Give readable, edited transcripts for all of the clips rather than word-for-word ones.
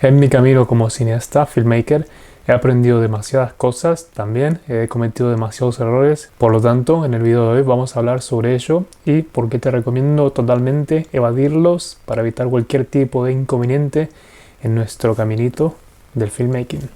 En mi camino como cineasta, filmmaker, he aprendido demasiadas cosas también, he cometido demasiados errores, por lo tanto en el video de hoy vamos a hablar sobre ello y por qué te recomiendo totalmente evadirlos para evitar cualquier tipo de inconveniente en nuestro caminito del filmmaking.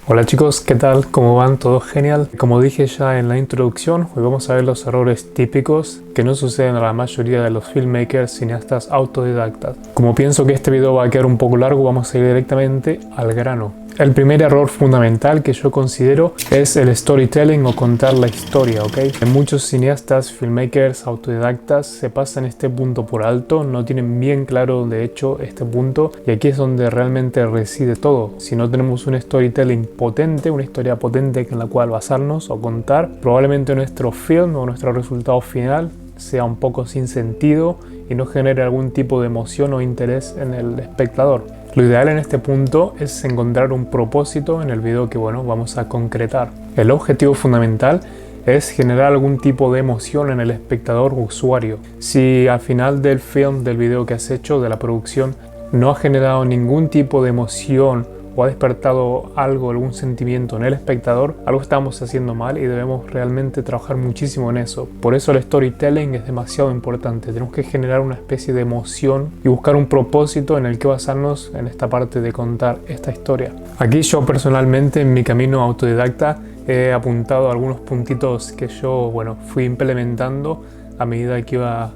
Hola chicos, ¿qué tal? ¿Cómo van? ¿Todo genial? Como dije ya en la introducción, hoy vamos a ver los errores típicos que no suceden a la mayoría de los filmmakers, cineastas autodidactas. Como pienso que este video va a quedar un poco largo, vamos a ir directamente al grano. El primer error fundamental que yo considero es el storytelling o contar la historia, ¿ok? Muchos cineastas, filmmakers, autodidactas se pasan este punto por alto, no tienen bien claro de hecho este punto y aquí es donde realmente reside todo. Si no tenemos un storytelling potente, una historia potente en la cual basarnos o contar, probablemente nuestro film o nuestro resultado final sea un poco sin sentido y no genere algún tipo de emoción o interés en el espectador. Lo ideal en este punto es encontrar un propósito en el video que vamos a concretar. El objetivo fundamental es generar algún tipo de emoción en el espectador o usuario. Si al final del film, del video que has hecho, de la producción, no ha generado ningún tipo de emoción o ha despertado algún sentimiento en el espectador, algo estamos haciendo mal y debemos realmente trabajar muchísimo en eso. Por eso el storytelling es demasiado importante. Tenemos que generar una especie de emoción y buscar un propósito en el que basarnos en esta parte de contar esta historia. Aquí yo personalmente en mi camino autodidacta he apuntado algunos puntitos que yo fui implementando a medida que iba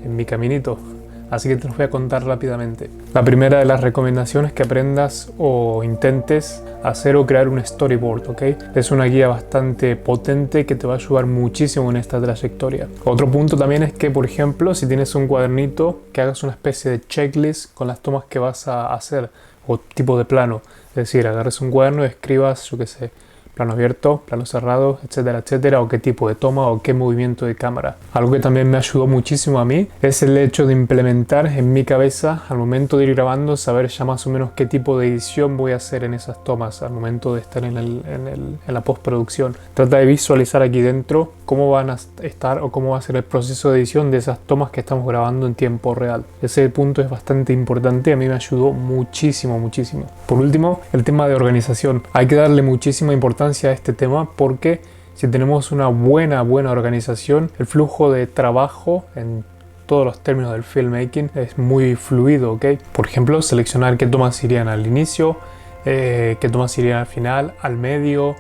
en mi caminito. Así que te los voy a contar rápidamente. La primera de las recomendaciones es que aprendas o intentes hacer o crear un storyboard, ¿ok? Es una guía bastante potente que te va a ayudar muchísimo en esta trayectoria. Otro punto también es que, por ejemplo, si tienes un cuadernito, que hagas una especie de checklist con las tomas que vas a hacer o tipo de plano. Es decir, agarres un cuaderno y escribas, yo qué sé, plano abierto, plano cerrado, etcétera, etcétera, o qué tipo de toma o qué movimiento de cámara. Algo que también me ayudó muchísimo a mí es el hecho de implementar en mi cabeza, al momento de ir grabando, saber ya más o menos qué tipo de edición voy a hacer en esas tomas al momento de estar en la postproducción. Trata de visualizar aquí dentro cómo van a estar o cómo va a ser el proceso de edición de esas tomas que estamos grabando en tiempo real. Ese punto es bastante importante, a mí me ayudó muchísimo, muchísimo. Por último, el tema de organización. Hay que darle muchísima importancia a este tema porque si tenemos una buena organización, el flujo de trabajo en todos los términos del filmmaking es muy fluido, ¿ok? Por ejemplo, seleccionar qué tomas irían al inicio, qué tomas irían al final, al medio,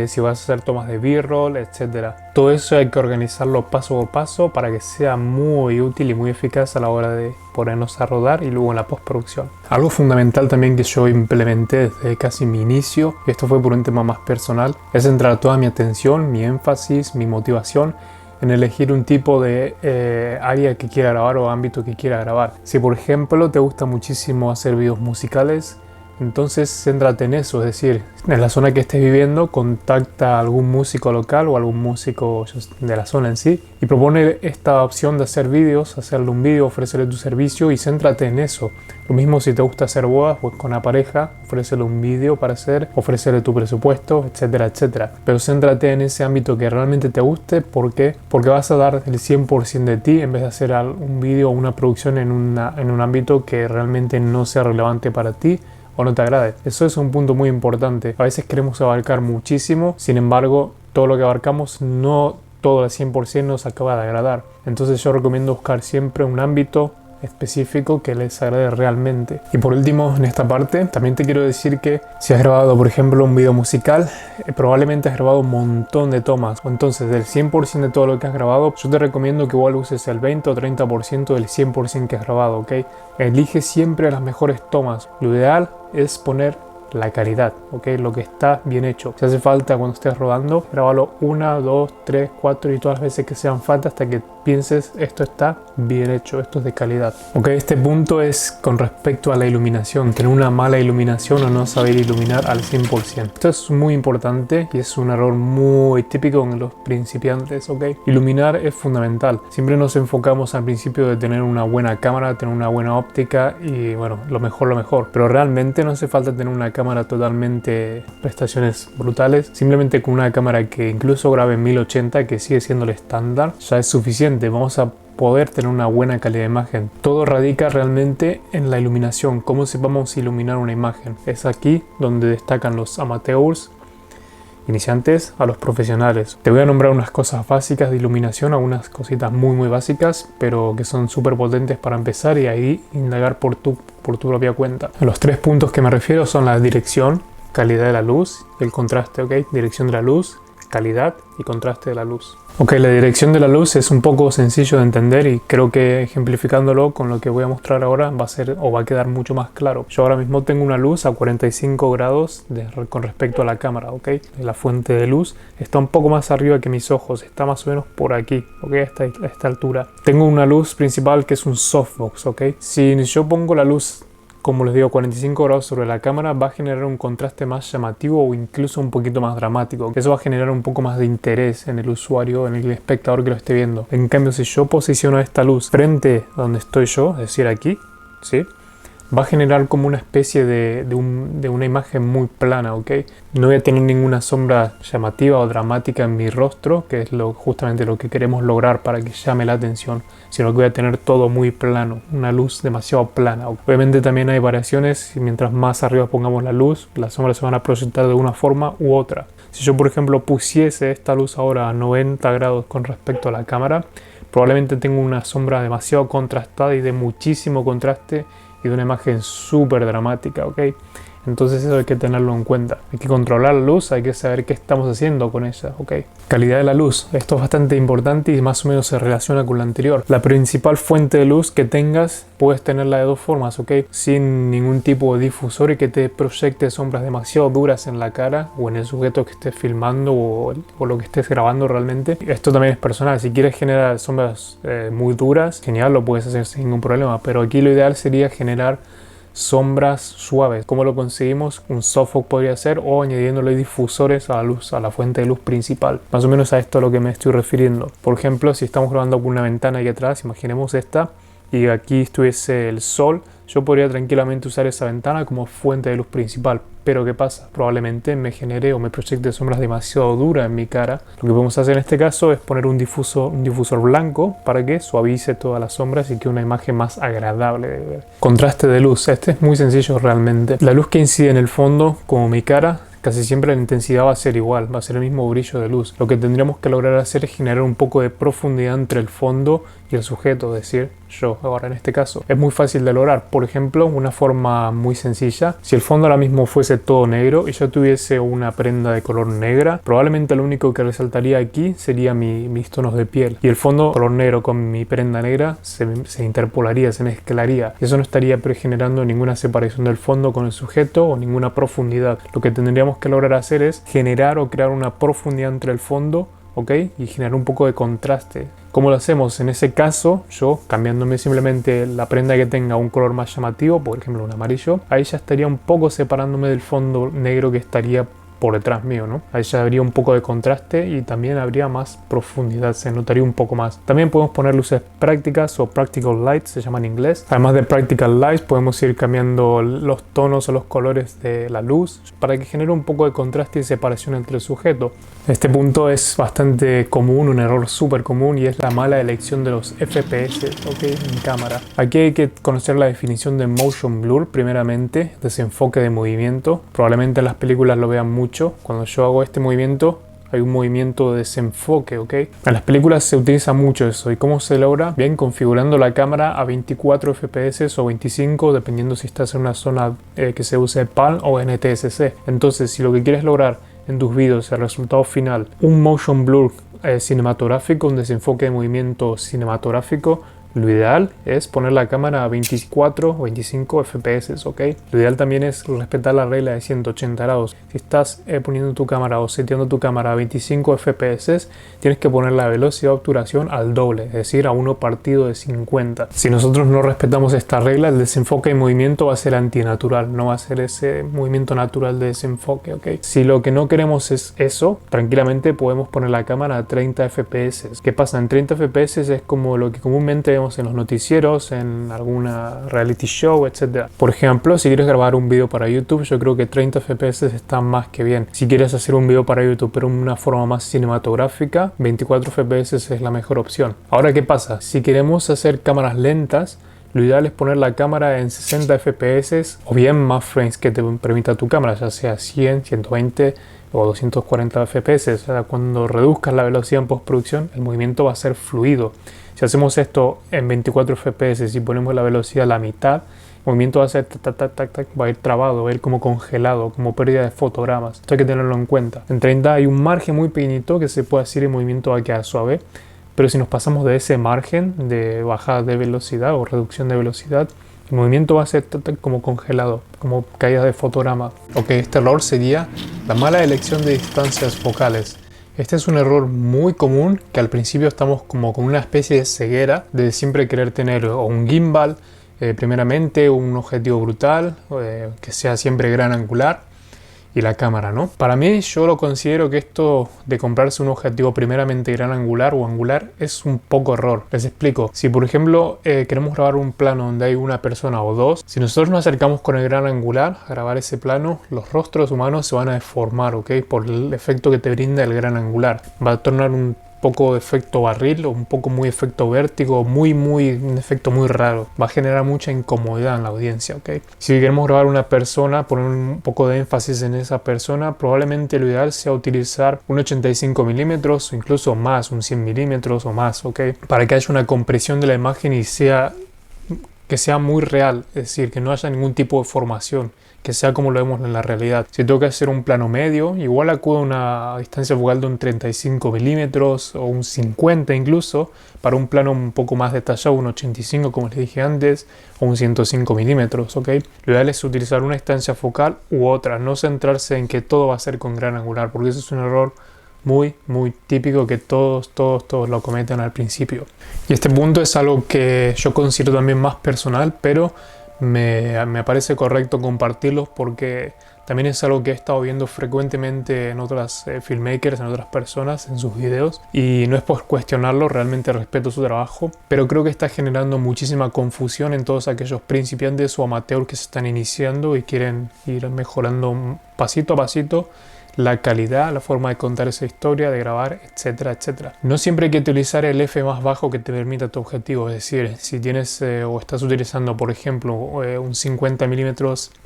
si vas a hacer tomas de B-roll, etcétera. Todo eso hay que organizarlo paso por paso para que sea muy útil y muy eficaz a la hora de ponernos a rodar y luego en la postproducción. Algo fundamental también que yo implementé desde casi mi inicio, y esto fue por un tema más personal, es centrar toda mi atención, mi énfasis, mi motivación en elegir un tipo de área que quiera grabar o ámbito que quiera grabar. Si por ejemplo te gusta muchísimo hacer videos musicales, entonces céntrate en eso, es decir, en la zona que estés viviendo, contacta a algún músico local o algún músico de la zona en sí y propone esta opción de hacer vídeos, hacerle un vídeo, ofrecerle tu servicio y céntrate en eso. Lo mismo si te gusta hacer bodas, pues con la pareja, ofrécele un vídeo para hacer, ofrécele tu presupuesto, etcétera, etcétera. Pero céntrate en ese ámbito que realmente te guste, ¿por qué? Porque vas a dar el 100% de ti en vez de hacer un vídeo o una producción en un ámbito que realmente no sea relevante para ti o no te agrade. Eso es un punto muy importante. A veces queremos abarcar muchísimo, sin embargo, todo lo que abarcamos no todo al 100% nos acaba de agradar. Entonces yo recomiendo buscar siempre un ámbito específico que les agrade realmente. Y por último, en esta parte, también te quiero decir que si has grabado, por ejemplo, un video musical, probablemente has grabado un montón de tomas. Entonces, del 100% de todo lo que has grabado, yo te recomiendo que igual uses el 20 o 30% del 100% que has grabado, ¿ok? Elige siempre las mejores tomas. Lo ideal es poner la calidad, ¿ok? Lo que está bien hecho. Si hace falta cuando estés rodando, grábalo 1, 2, 3, 4 y todas las veces que sean falta hasta que pienses esto está bien hecho, esto es de calidad. Ok, este punto es con respecto a la iluminación. Tener una mala iluminación o no saber iluminar al 100%. Esto es muy importante y es un error muy típico en los principiantes, ¿ok? Iluminar es fundamental. Siempre nos enfocamos al principio de tener una buena cámara, tener una buena óptica y lo mejor. Pero realmente no hace falta tener una cámara totalmente prestaciones brutales. Simplemente con una cámara que incluso grabe en 1080, que sigue siendo el estándar, ya es suficiente. Vamos a poder tener una buena calidad de imagen. Todo radica realmente en la iluminación, cómo sepamos iluminar una imagen. Es aquí donde destacan los amateurs, iniciantes, a los profesionales. Te voy a nombrar unas cosas básicas de iluminación, algunas cositas muy básicas, pero que son súper potentes para empezar y ahí indagar por tu propia cuenta. Los 3 puntos que me refiero son la dirección, calidad de la luz y el contraste, ¿ok? Dirección de la luz, calidad y contraste de la luz. Ok, la dirección de la luz es un poco sencillo de entender y creo que ejemplificándolo con lo que voy a mostrar ahora va a quedar mucho más claro. Yo ahora mismo tengo una luz a 45 grados con respecto a la cámara, ok. La fuente de luz está un poco más arriba que mis ojos, está más o menos por aquí, ok, a esta altura. Tengo una luz principal que es un softbox, ok. Si yo pongo la luz, como les digo, 45 grados sobre la cámara, va a generar un contraste más llamativo o incluso un poquito más dramático. Eso va a generar un poco más de interés en el usuario, en el espectador que lo esté viendo. En cambio, si yo posiciono esta luz frente a donde estoy yo, es decir, aquí, ¿sí?, va a generar como una especie de una imagen muy plana, ¿ok? No voy a tener ninguna sombra llamativa o dramática en mi rostro, que es justamente lo que queremos lograr para que llame la atención, sino que voy a tener todo muy plano, una luz demasiado plana. Obviamente también hay variaciones y mientras más arriba pongamos la luz, las sombras se van a proyectar de una forma u otra. Si yo, por ejemplo, pusiese esta luz ahora a 90 grados con respecto a la cámara, probablemente tengo una sombra demasiado contrastada y de muchísimo contraste y de una imagen súper dramática, ¿ok? Entonces eso hay que tenerlo en cuenta. Hay que controlar la luz, hay que saber qué estamos haciendo con ella, ¿ok? Calidad de la luz. Esto es bastante importante y más o menos se relaciona con la anterior. La principal fuente de luz que tengas, puedes tenerla de 2 formas, ¿ok? Sin ningún tipo de difusor y que te proyecte sombras demasiado duras en la cara o en el sujeto que estés filmando o lo que estés grabando realmente. Esto también es personal. Si quieres generar sombras muy duras, genial, lo puedes hacer sin ningún problema. Pero aquí lo ideal sería generar sombras suaves. ¿Cómo lo conseguimos? Un softbox podría ser, o añadiéndole difusores a la luz, a la fuente de luz principal. Más o menos a esto a lo que me estoy refiriendo. Por ejemplo, si estamos grabando con una ventana aquí atrás, imaginemos esta, y aquí estuviese el sol, yo podría tranquilamente usar esa ventana como fuente de luz principal. Pero ¿qué pasa? Probablemente me genere o me proyecte sombras demasiado duras en mi cara. Lo que podemos hacer en este caso es poner un difusor blanco para que suavice todas las sombras y que una imagen más agradable de ver. Contraste de luz. Este es muy sencillo realmente. La luz que incide en el fondo, como mi cara, casi siempre la intensidad va a ser igual, va a ser el mismo brillo de luz. Lo que tendríamos que lograr hacer es generar un poco de profundidad entre el fondo y el sujeto, es decir, yo. Ahora en este caso es muy fácil de lograr. Por ejemplo, una forma muy sencilla: si el fondo ahora mismo fuese todo negro y yo tuviese una prenda de color negra, probablemente lo único que resaltaría aquí sería mis tonos de piel, y el fondo color negro con mi prenda negra se interpolaría, se mezclaría, y eso no estaría generando ninguna separación del fondo con el sujeto o ninguna profundidad. Lo que tendríamos que lograr hacer es generar o crear una profundidad entre el fondo, ¿ok? Y generar un poco de contraste. ¿Cómo lo hacemos? En ese caso, yo cambiándome simplemente la prenda que tenga un color más llamativo, por ejemplo un amarillo, ahí ya estaría un poco separándome del fondo negro que estaría por detrás mío, ¿no? Ahí ya habría un poco de contraste y también habría más profundidad, se notaría un poco más. También podemos poner luces prácticas o practical lights, se llama en inglés. Además de practical lights, podemos ir cambiando los tonos o los colores de la luz para que genere un poco de contraste y separación entre el sujeto. Este punto es bastante común, un error súper común, y es la mala elección de los FPS, ¿ok? En cámara. Aquí hay que conocer la definición de motion blur primeramente, desenfoque de movimiento. Probablemente en las películas lo vean mucho. Cuando yo hago este movimiento, hay un movimiento de desenfoque, ¿ok? En las películas se utiliza mucho eso. ¿Y cómo se logra? Bien, configurando la cámara a 24 FPS o 25, dependiendo si estás en una zona que se use PAL o NTSC. Entonces, si lo que quieres lograr en tus vídeos, el resultado final, un motion blur cinematográfico, un desenfoque de movimiento cinematográfico, lo ideal es poner la cámara a 24 o 25 FPS, ¿ok? Lo ideal también es respetar la regla de 180 grados. Si estás poniendo tu cámara o seteando tu cámara a 25 FPS, tienes que poner la velocidad de obturación al doble, es decir, a 1 partido de 50. Si nosotros no respetamos esta regla, el desenfoque de movimiento va a ser antinatural, no va a ser ese movimiento natural de desenfoque, ¿ok? Si lo que no queremos es eso, tranquilamente podemos poner la cámara a 30 FPS. ¿Qué pasa? En 30 FPS es como lo que comúnmente vemos vemos en los noticieros, en alguna reality show, etc. Por ejemplo, si quieres grabar un video para YouTube, yo creo que 30 FPS está más que bien. Si quieres hacer un video para YouTube pero de una forma más cinematográfica, 24 FPS es la mejor opción. Ahora, ¿qué pasa? Si queremos hacer cámaras lentas, lo ideal es poner la cámara en 60 FPS o bien más frames que te permita tu cámara, ya sea 100, 120 o 240 FPS. O sea, cuando reduzcas la velocidad en postproducción, el movimiento va a ser fluido. Si hacemos esto en 24 FPS y ponemos la velocidad a la mitad, el movimiento va a ser tac, va a ir trabado, va a ir como congelado, como pérdida de fotogramas. Esto hay que tenerlo en cuenta. En 30 hay un margen muy pequeñito que se puede decir el movimiento va a quedar suave. Pero si nos pasamos de ese margen de bajada de velocidad o reducción de velocidad, el movimiento va a ser como congelado, como caída de fotograma. Ok, este error sería la mala elección de distancias focales. Este es un error muy común que al principio estamos como con una especie de ceguera de siempre querer tener o un gimbal, primeramente un objetivo brutal, que sea siempre gran angular, y la cámara, ¿no? Para mí, yo lo considero que esto de comprarse un objetivo primeramente gran angular o angular es un poco error. Les explico. Si por ejemplo queremos grabar un plano donde hay una persona o dos, si nosotros nos acercamos con el gran angular a grabar ese plano, los rostros humanos se van a deformar, ¿ok? Por el efecto que te brinda el gran angular. Va a tornar un poco de efecto barril o un poco muy efecto vértigo, un efecto muy raro. Va a generar mucha incomodidad en la audiencia, ¿ok? Si queremos grabar una persona, poner un poco de énfasis en esa persona, probablemente lo ideal sea utilizar un 85 milímetros o incluso más, un 100 milímetros o más, ¿ok? Para que haya una compresión de la imagen y que sea muy real, es decir, que no haya ningún tipo de formación, que sea como lo vemos en la realidad. Si tengo que hacer un plano medio, igual acudo a una distancia focal de un 35 milímetros o un 50 incluso, para un plano un poco más detallado, un 85 como les dije antes, o un 105 milímetros, ¿ok? Lo ideal es utilizar una distancia focal u otra, no centrarse en que todo va a ser con gran angular, porque eso es un error muy típico que todos lo cometen al principio. Y este punto es algo que yo considero también más personal, pero me parece correcto compartirlos porque también es algo que he estado viendo frecuentemente en otras filmmakers, en otras personas, en sus videos. Y no es por cuestionarlo, realmente respeto su trabajo, pero creo que está generando muchísima confusión en todos aquellos principiantes o amateurs que se están iniciando y quieren ir mejorando pasito a pasito la calidad, la forma de contar esa historia, de grabar, etcétera, etcétera. No siempre hay que utilizar el F más bajo que te permita tu objetivo, es decir, si tienes o estás utilizando, por ejemplo, un 50 mm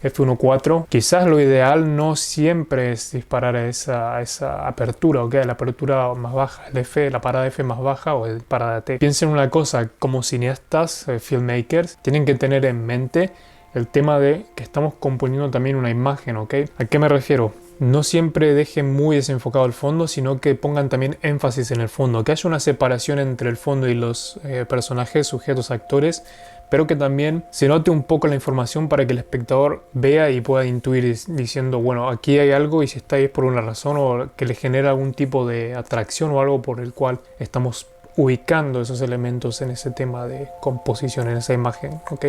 f1.4, quizás lo ideal no siempre es disparar a esa apertura, ¿ok? La apertura más baja, el F, la parada F más baja o el parada T. Piensen una cosa, como cineastas, filmmakers, tienen que tener en mente el tema de que estamos componiendo también una imagen, ¿ok? ¿A qué me refiero? No siempre dejen muy desenfocado el fondo, sino que pongan también énfasis en el fondo, que haya una separación entre el fondo y los personajes, sujetos, actores, pero que también se note un poco la información para que el espectador vea y pueda intuir diciendo, bueno, aquí hay algo y si está ahí es por una razón o que le genera algún tipo de atracción o algo por el cual estamos ubicando esos elementos en ese tema de composición, en esa imagen, ¿ok?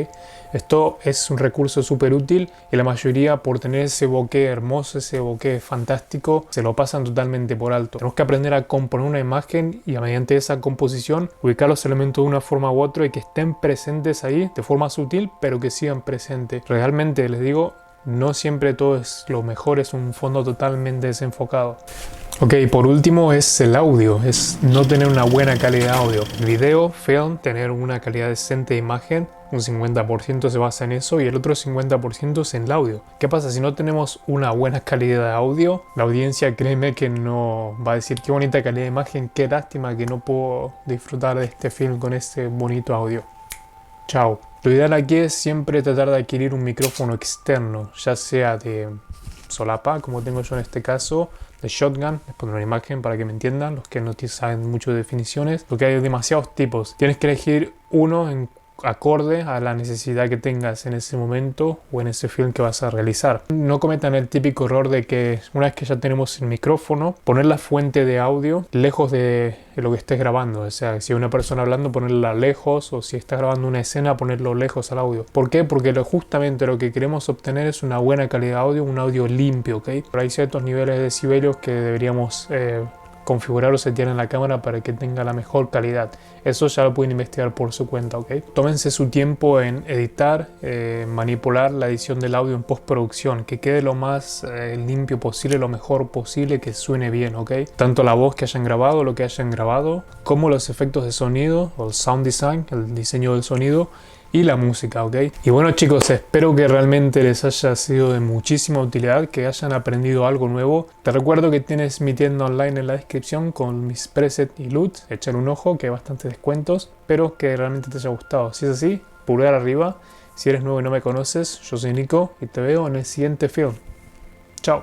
Esto es un recurso súper útil y la mayoría, por tener ese bokeh hermoso, ese bokeh fantástico, se lo pasan totalmente por alto. Tenemos que aprender a componer una imagen y mediante esa composición ubicar los elementos de una forma u otra y que estén presentes ahí de forma sutil, pero que sigan presentes. Realmente, les digo, no siempre todo es lo mejor, es un fondo totalmente desenfocado. Ok, por último es el audio, es no tener una buena calidad de audio. El video, film, tener una calidad decente de imagen, un 50% se basa en eso y el otro 50% es en el audio. ¿Qué pasa si no tenemos una buena calidad de audio? La audiencia, créeme que no va a decir qué bonita calidad de imagen, qué lástima que no puedo disfrutar de este film con este bonito audio. Chao. Lo ideal aquí es siempre tratar de adquirir un micrófono externo, ya sea de solapa, como tengo yo en este caso, de shotgun. Les pondré una imagen para que me entiendan, los que no saben mucho de definiciones, porque hay demasiados tipos. Tienes que elegir uno en acorde a la necesidad que tengas en ese momento o en ese film que vas a realizar. No cometan el típico error de que una vez que ya tenemos el micrófono, poner la fuente de audio lejos de lo que estés grabando. O sea, si hay una persona hablando, ponerla lejos, o si estás grabando una escena, ponerlo lejos al audio. ¿Por qué? Porque justamente lo que queremos obtener es una buena calidad de audio, un audio limpio, ¿ok? Pero hay ciertos niveles de decibelios que deberíamos configurar o setear en la cámara para que tenga la mejor calidad. Eso ya lo pueden investigar por su cuenta, ¿ok? Tómense su tiempo en editar, manipular la edición del audio en postproducción, que quede lo más limpio posible, lo mejor posible, que suene bien, ¿ok? Tanto la voz que hayan grabado, lo que hayan grabado, como los efectos de sonido, o el sound design, el diseño del sonido, y la música, ¿ok? Y bueno, chicos, espero que realmente les haya sido de muchísima utilidad, que hayan aprendido algo nuevo. Te recuerdo que tienes mi tienda online en la descripción con mis presets y LUTs. Echar un ojo, que hay bastantes descuentos. Espero que realmente te haya gustado. Si es así, pulgar arriba. Si eres nuevo y no me conoces, yo soy Nico y te veo en el siguiente film. Chao.